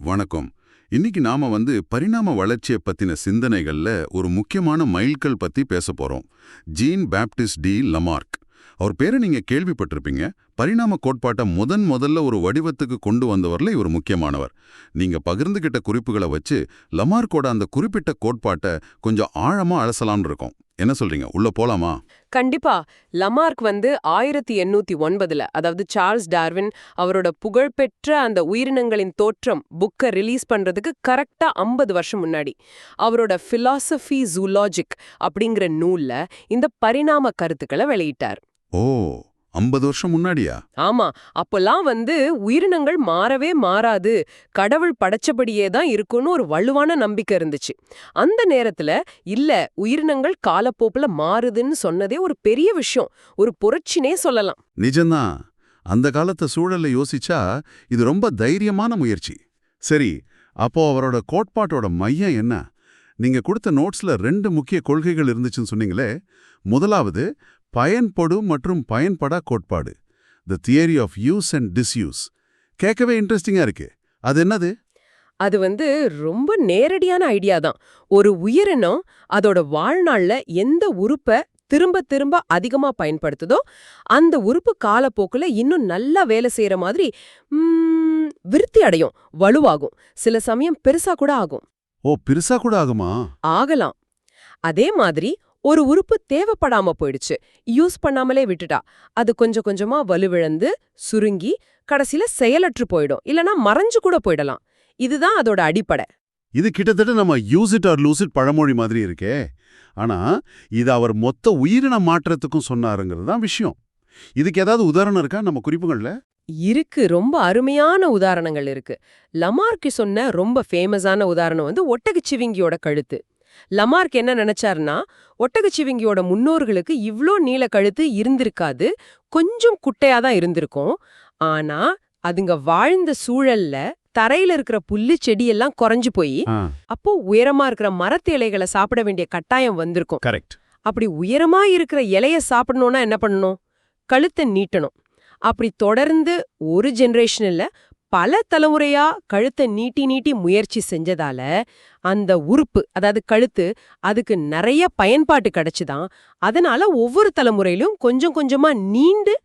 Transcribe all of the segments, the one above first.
வணக்கம். இன்னைக்கு நாம பரிணாம வளர்ச்சியை பத்தின சிந்தனைகள்ல ஒரு முக்கியமான மைல்கல் பத்தி பேச போறோம். Jean Baptiste de Lamarck. அவர் பேரை நீங்க கேள்விப்பட்டிருப்பீங்க. பரிணாம கோட்பாட்டை முதல்ல ஒரு வடிவத்துக்கு கொண்டு வந்தவர்ல இவர் முக்கியமானவர். நீங்க பகிர்ந்துகிட்ட குறிப்புகளை வச்சு லமார்க்கோட அந்த குறிப்பிட்ட கோட்பாட்டை கொஞ்சம் ஆழமா அலசலாம்னு இருக்கோம். என்ன சொல்றீங்க? உள்ள போலாமா? கண்டிப்பா. லமார்க் 1809 அதாவது சார்ல்ஸ் டார்வின் அவரோட புகழ்பெற்ற அந்த உயிரினங்களின் தோற்றம் புக்கை ரிலீஸ் பண்றதுக்கு கரெக்டா 50 வருஷம் முன்னாடி அவரோட பிலாசபி ஜூலாஜிக் அப்படிங்கிற நூல்ல இந்த பரிணாம கருத்துக்களை வெளியிட்டார். ஓ, 50 வருஷம் முன்னாடியா? ஆமா. அப்பெல்லாம் உயிரினங்கள் மாறவே மாறாது, கடவுள் படைச்சபடியே தான் இருக்குன்னு ஒரு வலுவான நம்பிக்கை இருந்துச்சு. அந்த நேரத்துல இல்ல, உயிரினங்கள் காலப்போக்குல மாறுதுன்னு சொன்னதே ஒரு பெரிய விஷயம், ஒரு புரட்சினே சொல்லலாம். நிஜம்தான். அந்த காலத்து சூழலை யோசிச்சா இது ரொம்ப தைரியமான முயற்சி. சரி, அப்போ அவரோட கோட்பாட்டோட மையம் என்ன? நீங்க கொடுத்த நோட்ஸ்ல 2 முக்கிய கொள்கைகள் இருந்துச்சுன்னு சொன்னீங்களே. முதலாவது பயன்படு மற்றும் பயன்படா கோட்பாடு, the theory of use and disuse. கேட்கவே இன்ட்ரெஸ்டிங்கா இருக்கு. அது என்னது? அது ரொம்ப நேரடியான ஐடியா தான். ஒரு உயிரினம் அதோட வாழ்நாள்ல எந்த உறுப்பை திரும்ப திரும்ப அதிகமா பயன்படுத்துதோ அந்த உறுப்பு காலப்போக்குல இன்னும் நல்லா வேலை செய்யற மாதிரி விருத்தி அடையும், வலுவாகும், சில சமயம் பெருசா கூட ஆகும். ஓ, பெருசா கூட ஆகுமா? ஆகலாம். அதே மாதிரி ஒரு உறுப்பு தேவைப்படாம போயிடுச்சு, யூஸ் பண்ணாமலே விட்டுட்டா, அது கொஞ்சம் கொஞ்சமா வலுவிழந்து சுருங்கி கடைசியில செயலற்று போயிடும், இல்லனா மறைஞ்சு கூட போயிடலாம். இதுதான் அதோட அடிப்படை. இது கிட்டத்தட்ட நம்ம use it or loose it பழமொழி மாதிரி இருக்கே. ஆனா இது அவர் மொத்த உயிரின மாற்றத்துக்கும் சொன்னாருங்கிறது தான் விஷயம். இதுக்கு ஏதாவது உதாரணம் இருக்கா நம்ம குறிப்புகள்ல? இருக்கு, ரொம்ப அருமையான உதாரணங்கள் இருக்கு. லமார்க் சொன்ன ரொம்ப ஃபேமஸான உதாரணம் ஒட்டகச்சிவிங்கியோட கழுத்து. லமார்க் என்ன நினைச்சாருன்னா, ஒட்டகச்சிவிங்கியோட முன்னோர்களுக்கு இவ்ளோ நீள கழுத்து இருந்திருக்காது, கொஞ்சம் குட்டையா தான் இருந்திருக்கும். ஆனா அதுங்க வாழ்ந்த சூழல்ல தரையில இருக்கிற புல்லு செடியெல்லாம் குறைஞ்சு போய் அப்போ உயரமா இருக்கிற மரத்து இலைகளை சாப்பிட வேண்டிய கட்டாயம் வந்திருக்கும். கரெக்ட். அப்படி உயரமா இருக்கிற இலைய சாப்பிடணும்னா என்ன பண்ணணும்? கழுத்தை நீட்டணும். அப்படி தொடர்ந்து ஒரு ஜெனரேஷன் இல்ல, பல தலைமுறையா கழுத்தை நீட்டி நீட்டி முயற்சி செஞ்சதால அந்த உறுப்பு, அதாவது கழுத்து, அதுக்கு நிறைய பயன்பாட்டு கிடைச்சுதான். அதனால ஒவ்வொரு தலைமுறையிலும் கொஞ்சம் கொஞ்சமா நீண்டு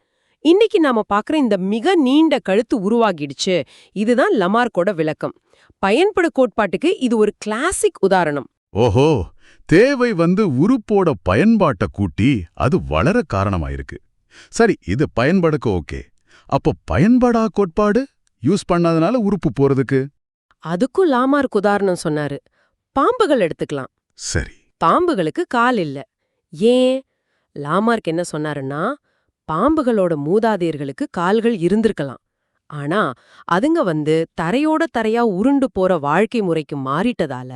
இன்னைக்கு நாம பாக்குற இந்த மிக நீண்ட கழுத்து உருவாகிடுச்சு. இதுதான் லமார்க்கோட விளக்கம். பயன்படு கோட்பாட்டுக்கு இது ஒரு கிளாசிக் உதாரணம். ஓஹோ, தேவை உறுப்போட பயன்பாட்டை கூட்டி அது வளர காரணமாயிருக்கு. சரி, இது பயன்படுக்க ஓகே. அப்போ பயன்படா கோட்பாடு, யூஸ் பண்ணாதனால உறுப்பு போறதுக்கு? அதுக்கும் லாமார்க் உதாரணம் சொன்னாரு. பாம்புகள் எடுத்துக்கலாம். சரி, பாம்புகளுக்கு கால் இல்ல. ஏன்? லாமார்க் என்ன சொன்னாருன்னா, பாம்புகளோட மூதாதையர்களுக்கு கால்கள் இருந்திருக்கலாம். ஆனா அதுங்க தரையோட தரையா உருண்டு போற வாழ்க்கை முறைக்கு மாறிட்டதால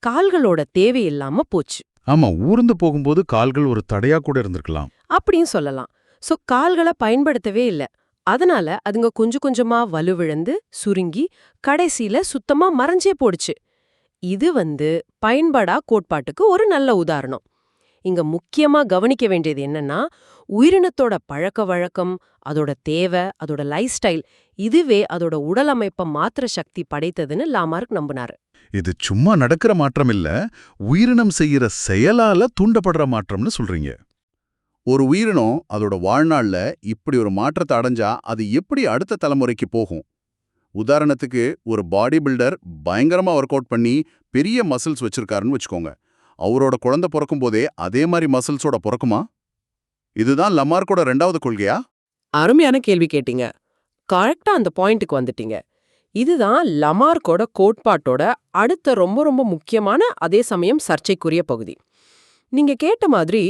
கால்களோட தேவை இல்லாம போச்சு. ஆமா, ஊர்ந்து போகும்போது கால்கள் ஒரு தடையா கூட இருந்திருக்கலாம் அப்படின்னு சொல்லலாம். சோ கால்களை பயன்படுத்தவே இல்ல. அதனால அதுங்க கொஞ்சம் கொஞ்சமா வலுவிழந்து சுருங்கி கடைசியில சுத்தமா மறைஞ்சே போடுச்சு. இது பயன்படா கோட்பாட்டுக்கு ஒரு நல்ல உதாரணம். இங்க முக்கியமா கவனிக்க வேண்டியது என்னன்னா, உயிரினத்தோட பழக்க வழக்கம், அதோட தேவை, அதோட லைஃப் ஸ்டைல், இதுவே அதோட உடல் அமைப்பை மாத்திர சக்தி படைத்ததுன்னு லாமார்க் நம்பினாரு. இது சும்மா நடக்கிற மாற்றம் இல்ல, உயிரினம் செய்யற செயலால தூண்டப்படுற மாற்றம்னு சொல்றீங்க. ஒரு உயிரினம் அதோட வாழ்நாள்ல இப்படி ஒரு மாற்றத்தை அடைஞ்சா அது எப்படி அடுத்த தலைமுறைக்கு போகும்? உதாரணத்துக்கு, ஒரு பாடி பில்டர் பயங்கரமா ஒர்க் அவுட் பண்ணி பெரிய மசில்ஸ் வச்சிருக்காருன்னு வச்சுக்கோங்க. அவரோட குழந்தை பிறக்கும் போதே அதே மாதிரி மசில்ஸோட பிறக்குமா? இதுதான் லமார்க்கோட 2வது கொள்கையா? அருமையான கேள்வி கேட்டீங்க. கரெக்டா அந்த பாயிண்ட்டுக்கு வந்துட்டீங்க. இதுதான் லமார்க்கோட கோட்பாட்டோட அடுத்த ரொம்ப ரொம்ப முக்கியமான, அதே சமயம் சர்ச்சைக்குரிய பகுதி. நீங்க கேட்ட மாதிரி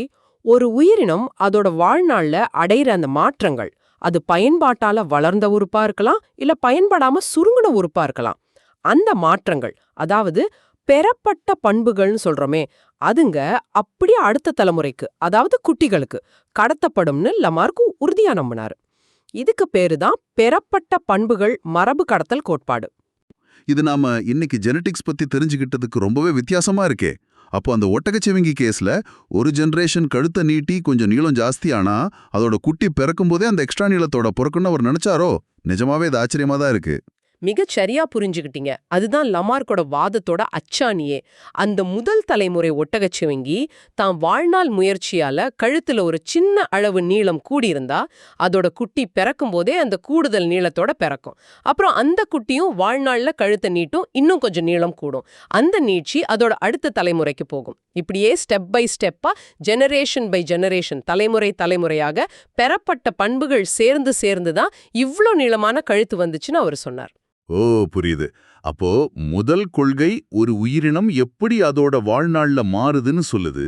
ஒரு உயிரினம் அதோட வாழ்நாள்ல அடையிற அந்த மாற்றங்கள், அது பயன்பாட்டால வளர்ந்த உறுப்பா இருக்கலாம், இல்ல பயன்படாம சுருங்கின உறுப்பா இருக்கலாம். அந்த மாற்றங்கள், அதாவது பெறப்பட்ட பண்புகள்னு சொல்றோமே, அதுங்க அப்படியே அடுத்த தலைமுறைக்கு, அதாவது குட்டிகளுக்கு கடத்தப்படும்னு லமார்க் உறுதியா நம்பினாரு. இதுக்கு பேருதான் பெறப்பட்ட பண்புகள் மரபு கடத்தல் கோட்பாடு. இது நாம இன்னைக்கு ஜெனடிக்ஸ் பத்தி தெரிஞ்சுக்கிட்டதுக்கு ரொம்பவே வித்தியாசமா இருக்கே. அப்போ அந்த ஒட்டகச்சிவிங்கி கேஸ்ல ஒரு ஜெனரேஷன் கழுத்தை நீட்டி கொஞ்சம் நீளம் ஜாஸ்தி ஆனா அதோட குட்டி பிறக்கும் போதே அந்த எக்ஸ்ட்ரா நீளத்தோட பிறக்குன்னு அவர் நினைச்சாரோ? நிஜமாவே இது ஆச்சரியமா தான் இருக்கு. மிகச் சரியா புரிஞ்சுக்கிட்டீங்க. அதுதான் லமார்க்கோட வாதத்தோட அச்சாணியே. அந்த முதல் தலைமுறை ஒட்டகச்சிவிங்கி தான் வாழ்நாள் முயற்சியால கழுத்துல ஒரு சின்ன அளவு நீளம் கூடியிருந்தா அதோட குட்டி பிறக்கும் போதே அந்த கூடுதல் நீளத்தோட பிறக்கும். அப்புறம் அந்த குட்டியும் வாழ்நாள்ல கழுத்தை நீட்டும், இன்னும் கொஞ்சம் நீளம் கூடும். அந்த நீட்சி அதோட அடுத்த தலைமுறைக்கு போகும். இப்படியே ஸ்டெப் பை ஸ்டெப்பா, ஜெனரேஷன் பை ஜெனரேஷன், தலைமுறை தலைமுறையாக பெறப்பட்ட பண்புகள் சேர்ந்து சேர்ந்து தான் இவ்ளோ நீளமான கழுத்து வந்துச்சுன்னு அவர் சொன்னார். ஓ, புரியுது. அப்போ முதல் கொள்கை ஒரு உயிரினம் எப்படி அதோட வாழ்நாள்ல மாறுதுன்னு சொல்லுது.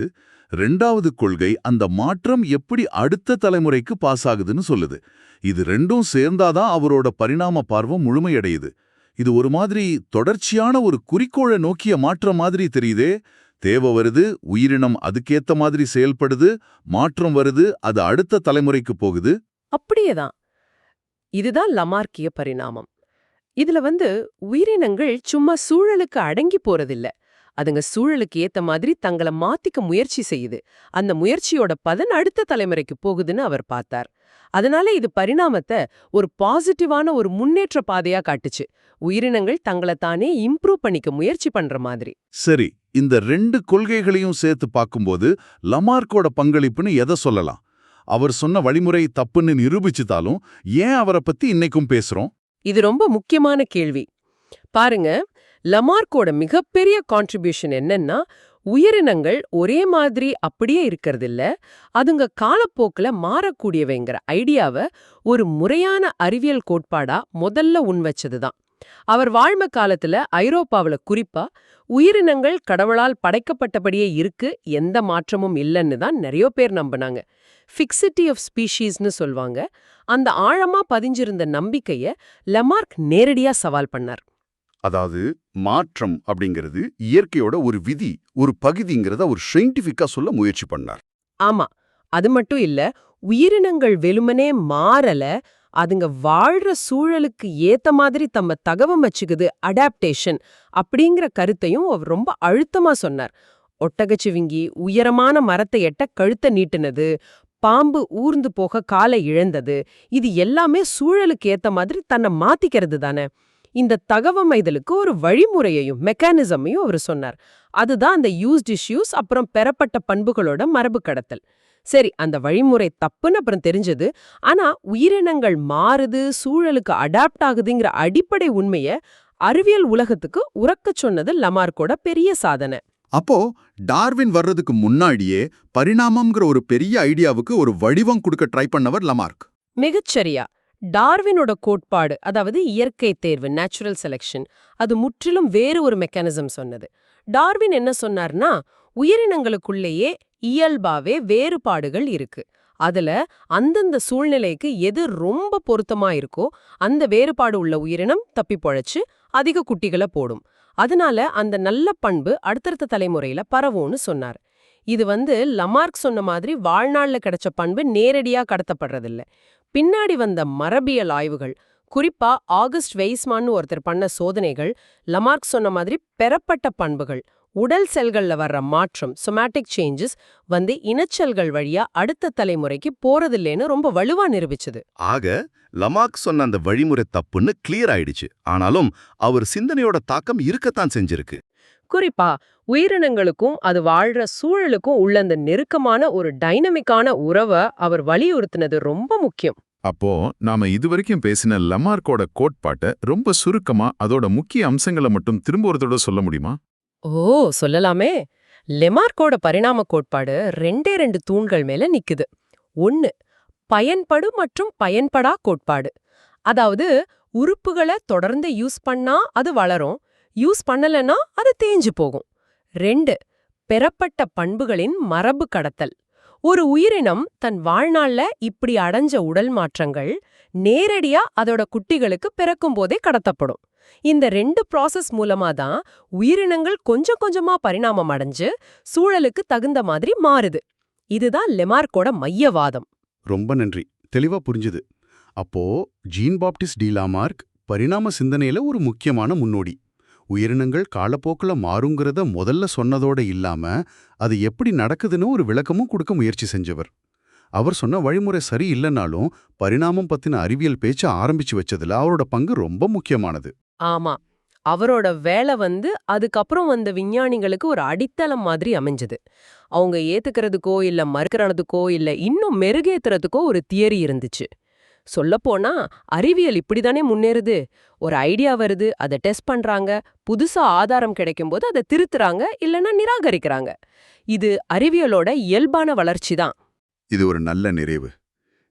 2வது கொள்கை அந்த மாற்றம் எப்படி அடுத்த தலைமுறைக்கு பாஸ் ஆகுதுன்னு சொல்லுது. இது ரெண்டும் சேர்ந்தாதான் அவரோட பரிணாம பார்வை முழுமையடையுது. இது ஒரு மாதிரி தொடர்ச்சியான ஒரு குறிக்கோளை நோக்கிய மாற்றம் மாதிரி தெரியுதே. தேவை வருது, உயிரினம் அதுக்கேத்த மாதிரி செயல்படுது, மாற்றம் வருது, அது அடுத்த தலைமுறைக்கு போகுது. அப்படியேதான். இதுதான் லமார்க்கிய பரிணாமம். இதுல உயிரினங்கள் சும்மா சூழலுக்கு அடங்கி போறதில்ல. அதுங்க சூழலுக்கு ஏத்த மாதிரி தங்கள மாத்திக்க முயற்சி செய்யுது. அந்த முயற்சியோட பலன் அடுத்த தலைமுறைக்கு போகுதுன்னு அவர் பார்த்தார். அதனால இது பரிணாமத்தை ஒரு பாசிட்டிவான ஒரு முன்னேற்ற பாதையா காட்டுச்சு. உயிரினங்கள் தங்களை தானே இம்ப்ரூவ் பண்ணிக்க முயற்சி பண்ற மாதிரி. சரி, இந்த 2 கொள்கைகளையும் சேர்த்து பார்க்கும்போது லமார்க்கோட பங்களிப்புன்னு எதை சொல்லலாம்? அவர் சொன்ன வழிமுறை தப்புன்னு நிரூபிச்சுட்டாலும் ஏன் அவரை பத்தி இன்னைக்கும் பேசுறோம்? இது ரொம்ப முக்கியமான கேள்வி. பாருங்க, லமார்க்கோட மிகப்பெரிய கான்ட்ரிபியூஷன் என்னன்னா, உயிரினங்கள் ஒரே மாதிரி அப்படியே இருக்கறதில்ல, அதுங்க காலப்போக்குல மாறக்கூடியவைங்கிற ஐடியாவை ஒரு முறையான அறிவியல் கோட்பாடா முதல்ல முன்வச்சதுதான். அவர் வாழ்ம காலத்துல ஐரோப்பாவுல குறிப்பா உயிரினங்கள் கடவுளால் படைக்கப்பட்டபடியே இருக்கு, எந்த மாற்றமும் இல்லைன்னு தான் நிறைய பேர் நம்பினாங்க. ஃபிக்சிட்டி ஆஃப் ஸ்பீஷீஸ்னு சொல்வாங்க. அந்த ஆழமா பதிஞ்சிருந்த நம்பிக்கைய லமார்க் நேரடியா சவால் பண்ணார். அதாவது மாற்றம் அப்படிங்கிறது இயற்கையோட ஒரு விதி, ஒரு பகுதிங்கிறத ஒரு சயின்டிஃபிக்கா சொல்ல முயற்சி பண்ணார். ஆமா, அது மட்டும் இல்ல, உயிரினங்கள் வெறுமனே மாறல, அதுங்க வாழ்ற சூழலுக்கு ஏத்த மாதிரி தம்ம தகவமைச்சுக்குது, அடாப்டேஷன் அப்படிங்கிற கருத்தையும் அவர் ரொம்ப அழுத்தமா சொன்னார். ஒட்டகச்சிவிங்கி உயரமான மரத்தை எட்ட கழுத்தை நீட்டுனது, பாம்பு ஊர்ந்து போக காலை இழந்தது, இது எல்லாமே சூழலுக்கு ஏத்த மாதிரி தன்னை மாத்திக்கிறது தானே. இந்த தகவமைதலுக்கு ஒரு வழிமுறையையும் மெக்கானிசமையும் அவர் சொன்னார். அதுதான் அந்த யூஸ்ட் இஷ்யூஸ், அப்புறம் பெறப்பட்ட பண்புகளோட மரபு கடத்தல். சரி, அந்த வழிமுறை தப்புன்னு அப்புறம் தெரிஞ்சது. ஆனா உயிரினங்கள் மாறுது, சூழலுக்கு அடாப்ட் ஆகுதுங்கிற அடிப்படை உண்மைய அறிவியல் உலகத்துக்கு உரக்கச் சொன்னது லமார்க்கோட பெரிய சாதனை. அப்போ டார்வின் வர்றதுக்கு முன்னாடியே பரிணாமம்ங்கிற ஒரு பெரிய ஐடியாவுக்கு ஒரு வடிவம் கொடுக்க ட்ரை பண்ணவர் லமார்க். மிகச்சரியா. டார்வினோட கோட்பாடு, அதாவது இயற்கை தேர்வு, நேச்சுரல் செலெக்ஷன், அது முற்றிலும் வேறு ஒரு மெக்கானிசம் சொன்னது. டார்வின் என்ன சொன்னார்னா, உயிரினங்களுக்குள்ளேயே இயல்பாவே வேறுபாடுகள் இருக்கு. அதுல அந்தந்த சூழ்நிலைக்கு எது ரொம்ப பொருத்தமா இருக்கோ அந்த வேறுபாடு உள்ள உயிரினம் தப்பி பொழைச்சு அதிக குட்டிகளை போடும். அதனால அந்த நல்ல பண்பு அடுத்தடுத்த தலைமுறையில பரவும்னு சொன்னார். இது லமார்க் சொன்ன மாதிரி வாழ்நாள்ல கிடைச்ச பண்பு நேரடியா கடத்தப்படுறதில்ல. பின்னாடி வந்த மரபியல் ஆய்வுகள், குறிப்பா ஆகஸ்ட் வெய்ஸ்மான்னு ஒருத்தர் பண்ண சோதனைகள், லமார்க் சொன்ன மாதிரி பெறப்பட்ட பண்புகள், உடல் செல்கள்ல வர்ற மாற்றம், சொமேட்டிக் சேஞ்சஸ் இனச்செல்கள் வழியா அடுத்த தலைமுறைக்கு போறதில்லைன்னு ரொம்ப வலுவா நிரூபிச்சது. ஆக லமார்க் சொன்ன அந்த வழிமுறை தப்புன்னு கிளியர் ஆயிடுச்சு. ஆனாலும் அவர் சிந்தனையோட தாக்கம் இருக்கத்தான் செஞ்சிருக்கு. குறிப்பா உயிரினங்களுக்கும் அது வாழ்ற சூழலுக்கும் உள்ள அந்த நெருக்கமான ஒரு டைனமிக்கான உறவை அவர் வலியுறுத்தினது ரொம்ப முக்கியம். அப்போ நாம இதுவரைக்கும் பேசின லமார்க்கோட கோட்பாட்டை ரொம்ப சுருக்கமா அதோட முக்கிய அம்சங்களை மட்டும் திரும்ப ஒரு தடவை சொல்ல முடியுமா? ஓ, சொல்லலாமே. லமார்க்கோட பரிணாம கோட்பாடு 2 தூண்கள் மேல நிக்குது. 1, பயன்படு மற்றும் பயன்படா கோட்பாடு. அதாவது உறுப்புகளை தொடர்ந்து யூஸ் பண்ணா அது வளரும், யூஸ் பண்ணலன்னா அது தேஞ்சு போகும். 2, பெறப்பட்ட பண்புகளின் மரபு கடத்தல். ஒரு உயிரினம் தன் வாழ்நாள்ல இப்படி அடைஞ்ச உடல் மாற்றங்கள் நேரடியா அதோட குட்டிகளுக்கு பிறக்கும் போதே கடத்தப்படும். இந்த 2 ப்ராசஸ் மூலமா தான் உயிரினங்கள் கொஞ்சம் கொஞ்சமா பரிணாமம் அடைஞ்சு சூழலுக்கு தகுந்த மாதிரி மாறுது. இதுதான் லமார்க்கோட மையவாதம். ரொம்ப நன்றி, தெளிவா புரிஞ்சுது. அப்போ ஜீன் பாப்டிஸ்ட் டி லாமார்க் பரிணாம சிந்தனையில ஒரு முக்கியமான முன்னோடி. உயிரினங்கள் காலப்போக்குல மாறுங்கிறத முதல்ல சொன்னதோட இல்லாம அது எப்படி நடக்குதுன்னு ஒரு விளக்கமும் கொடுக்க முயற்சி செஞ்சவர். அவர் சொன்ன வழிமுறை சரி இல்லைன்னாலும் பரிணாமம் பத்தின அறிவியல் பேச்ச ஆரம்பிச்சு வச்சதுல அவரோட பங்கு ரொம்ப முக்கியமானது. ஆமா. அவரோட வேலை அதுக்கப்புறம் வந்த விஞ்ஞானிகளுக்கு ஒரு அடித்தளம் மாதிரி அமைஞ்சது. அவங்க ஏத்துக்கிறதுக்கோ இல்ல மறுக்கிறதுக்கோ இல்ல இன்னும் மெருகேத்துறதுக்கோ ஒரு தியரி இருந்துச்சு. சொல்லப்போனா அறிவியல் இப்படிதானே முன்னேறுது. ஒரு ஐடியா வருது, அதை டெஸ்ட் பண்றாங்க, புதுசா ஆதாரம் கிடைக்கும்போது அதை திருத்துறாங்க இல்லனா நிராகரிக்கிறாங்க. இது அறிவியலோட இயல்பான வளர்ச்சி தான். இது ஒரு நல்ல நிறைவு.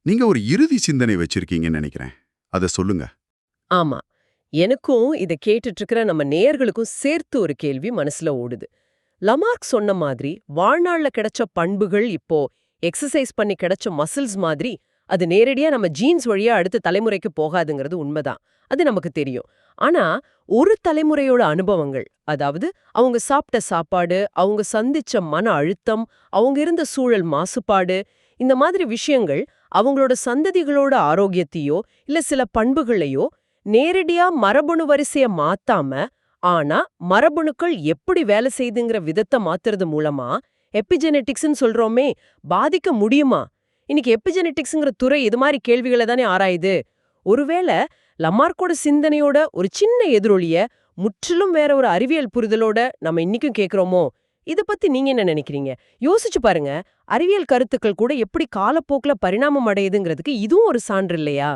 நீங்க ஒரு இறுதி சிந்தனை வச்சிருக்கீங்கன்னு நினைக்கிறேன். அத சொல்லுங்க. ஆமா. எனக்கும் இத கேட்டுட்டு இருக்கிற நம்ம நேயர்களுக்கும் சேர்த்து ஒரு கேள்வி மனசுல ஓடுது. லமார்க் சொன்ன மாதிரி வாழ்நாள்ல கிடைச்ச பண்புகள் இப்போ எக்ஸசைஸ் பண்ணி கிடைச்ச மசில்ஸ் மாதிரி அது நேரடியா நம்ம ஜீன்ஸ் வழியா அடுத்த தலைமுறைக்கு போகாதுங்கிறது உண்மைதான். அது நமக்கு தெரியும். ஆனா ஒரு தலைமுறையோட அனுபவங்கள், அதாவது அவங்க சாப்பிட்ட சாப்பாடு, அவங்க சந்திச்ச மன அழுத்தம், அவங்க இருந்த சூழல் மாசுபாடு, இந்த மாதிரி விஷயங்கள் அவங்களோட சந்ததிகளோட ஆரோக்கியத்தையோ இல்ல சில பண்புகளையோ நேரடியா மரபணு வரிசைய மாத்தாம, ஆனா மரபணுக்கள் எப்படி வேலை செய்துங்கிற விதத்தை மாத்துறது மூலமா எபிஜெனெட்டிக்ஸ்னு சொல்றோமே பாதிக்க முடியுமா? இன்னைக்கு எபிஜெனெட்டிக்ஸ்ங்கிற துறை இது மாதிரி கேள்விகளை தானே ஆராயுது. ஒருவேளை லமார்க்கோட சிந்தனையோட ஒரு சின்ன எதிரொலிய முற்றிலும் வேற ஒரு அறிவியல் புரிதலோட நம்ம இன்னைக்கும் கேக்குறோமோ? இத பத்தி நீங்க என்ன நினைக்கிறீங்க? யோசிச்சு பாருங்க. அறிவியல் கருத்துக்கள் கூட எப்படி காலப்போக்குல பரிணாமம் அடையுதுங்கிறதுக்கு இதுவும் ஒரு சான்று இல்லையா?